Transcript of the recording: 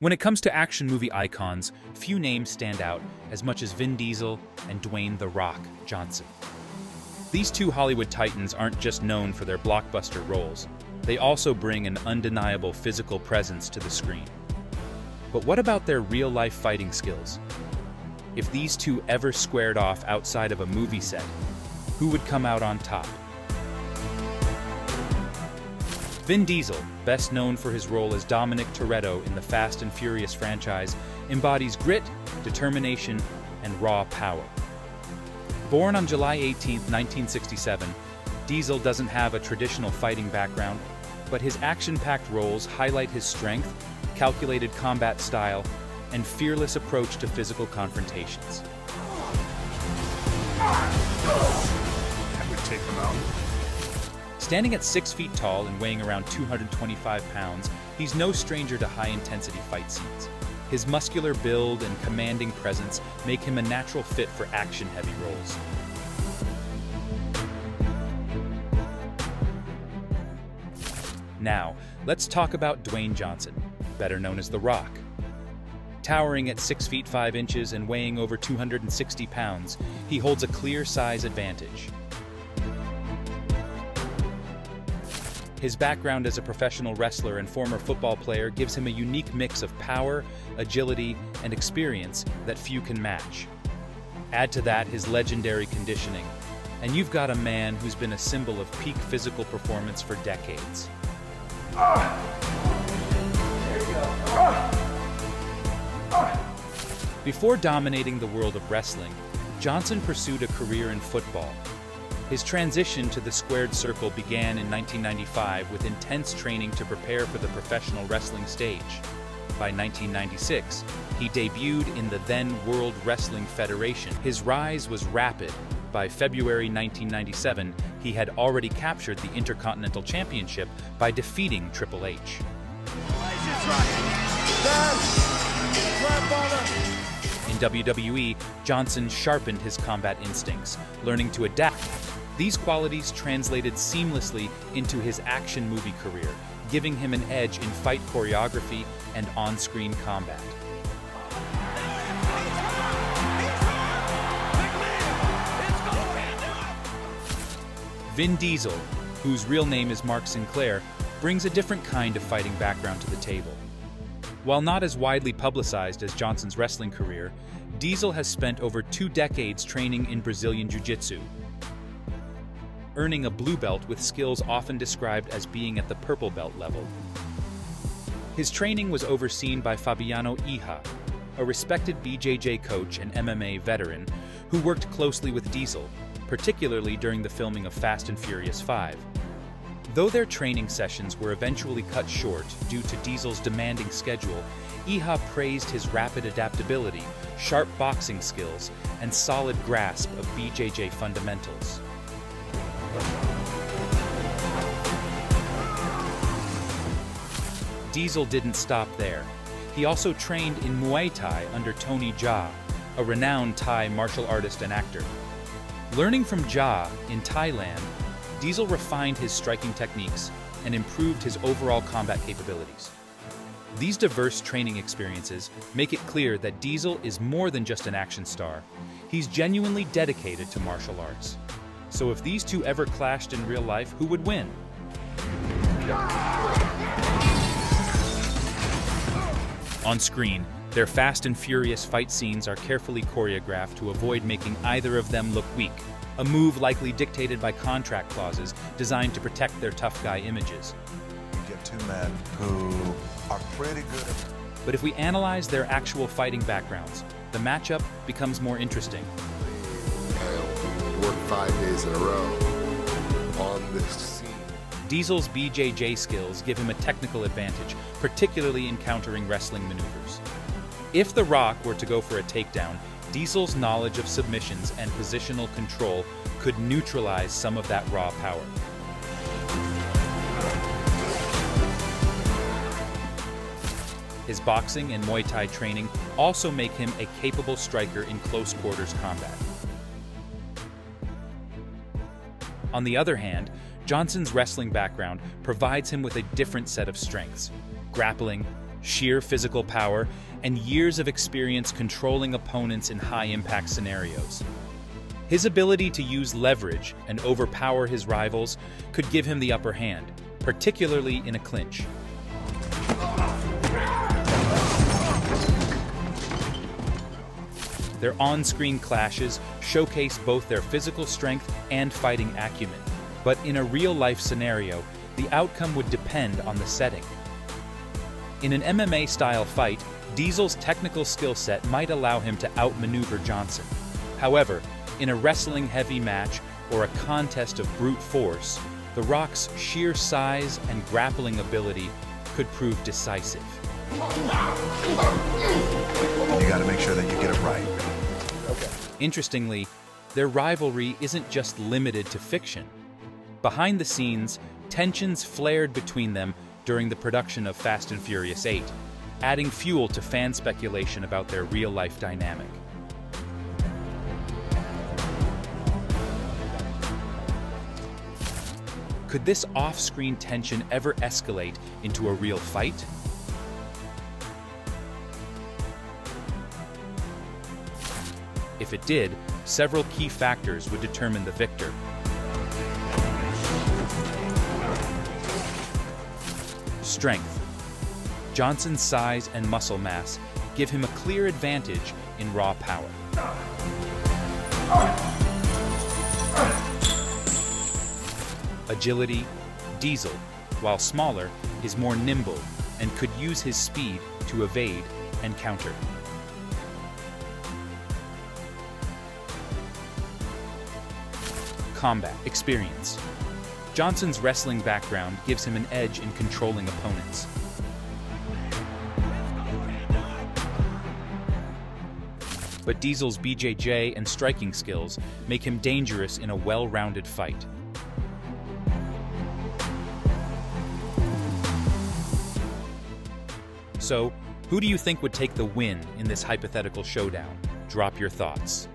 When it comes to action movie icons, few names stand out as much as Vin Diesel and Dwayne The Rock Johnson. These two Hollywood titans aren't just known for their blockbuster roles, they also bring an undeniable physical presence to the screen. But what about their real-life fighting skills? If these two ever squared off outside of a movie set, who would come out on top? Vin Diesel, best known for his role as Dominic Toretto in the Fast and Furious franchise, embodies grit, determination, and raw power. Born on July 18, 1967, Diesel doesn't have a traditional fighting background, but his action-packed roles highlight his strength, calculated combat style, and fearless approach to physical confrontations. That would take him out. Standing at 6 feet tall and weighing around 225 pounds, he's no stranger to high-intensity fight scenes. His muscular build and commanding presence make him a natural fit for action-heavy roles. Now, let's talk about Dwayne Johnson, better known as The Rock. Towering at 6 feet 5 inches and weighing over 260 pounds, he holds a clear size advantage. His background as a professional wrestler and former football player gives him a unique mix of power, agility, and experience that few can match. Add to that his legendary conditioning, and you've got a man who's been a symbol of peak physical performance for decades. Before dominating the world of wrestling, Johnson pursued a career in football. His transition to the squared circle began in 1995 with intense training to prepare for the professional wrestling stage. By 1996, he debuted in the then World Wrestling Federation. His rise was rapid. By February 1997, he had already captured the Intercontinental Championship by defeating Triple H. In WWE, Johnson sharpened his combat instincts, learning to adapt. These qualities translated seamlessly into his action movie career, giving him an edge in fight choreography and on-screen combat. Vin Diesel, whose real name is Mark Sinclair, brings a different kind of fighting background to the table. While not as widely publicized as Johnson's wrestling career, Diesel has spent over 2 decades training in Brazilian Jiu-Jitsu, earning a blue belt with skills often described as being at the purple belt level. His training was overseen by Fabiano Iha, a respected BJJ coach and MMA veteran who worked closely with Diesel, particularly during the filming of Fast and Furious 5. Though their training sessions were eventually cut short due to Diesel's demanding schedule, Iha praised his rapid adaptability, sharp boxing skills, and solid grasp of BJJ fundamentals. Diesel didn't stop there. He also trained in Muay Thai under Tony Jaa, a renowned Thai martial artist and actor. Learning from Jaa in Thailand, Diesel refined his striking techniques and improved his overall combat capabilities. These diverse training experiences make it clear that Diesel is more than just an action star. He's genuinely dedicated to martial arts. So if these two ever clashed in real life, who would win? On screen, their fast and furious fight scenes are carefully choreographed to avoid making either of them look weak, a move likely dictated by contract clauses designed to protect their tough guy images. You get 2 men who are pretty good. But if we analyze their actual fighting backgrounds, the matchup becomes more interesting. Work 5 days in a row on this scene. Diesel's BJJ skills give him a technical advantage, particularly in countering wrestling maneuvers. If The Rock were to go for a takedown, Diesel's knowledge of submissions and positional control could neutralize some of that raw power. His boxing and Muay Thai training also make him a capable striker in close quarters combat. On the other hand, Johnson's wrestling background provides him with a different set of strengths: grappling, sheer physical power, and years of experience controlling opponents in high-impact scenarios. His ability to use leverage and overpower his rivals could give him the upper hand, particularly in a clinch. Their on-screen clashes showcase both their physical strength and fighting acumen, but in a real-life scenario, the outcome would depend on the setting. In an MMA-style fight, Diesel's technical skill set might allow him to outmaneuver Johnson. However, in a wrestling-heavy match or a contest of brute force, The Rock's sheer size and grappling ability could prove decisive. You gotta make sure that you get it right. Okay. Interestingly, their rivalry isn't just limited to fiction. Behind the scenes, tensions flared between them during the production of Fast and Furious 8, adding fuel to fan speculation about their real-life dynamic. Could this off-screen tension ever escalate into a real fight? If it did, several key factors would determine the victor. Strength. Johnson's size and muscle mass give him a clear advantage in raw power. Agility. Diesel, while smaller, is more nimble and could use his speed to evade and counter. Combat experience. Johnson's wrestling background gives him an edge in controlling opponents. But Diesel's BJJ and striking skills make him dangerous in a well-rounded fight. So, who do you think would take the win in this hypothetical showdown? Drop your thoughts.